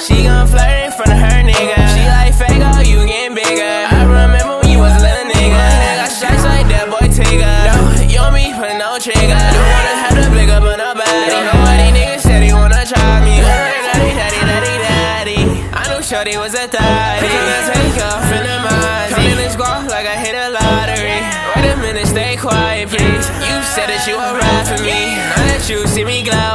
She gon' flirt in front of her nigga. She like Fago, you getting bigger. I remember when you was a little nigga. Got shots like that boy Tigger. No, you don't be putting no trigger. Don't wanna have to blick up on nobody. Don't know why these niggas said he wanna try me. Daddy. I knew Shorty was a thotty. Gonna take off in the mind. Come in this squad like I hit a lottery. Wait a minute, stay quiet, please. You said that you would ride for me. Now that you see me glow,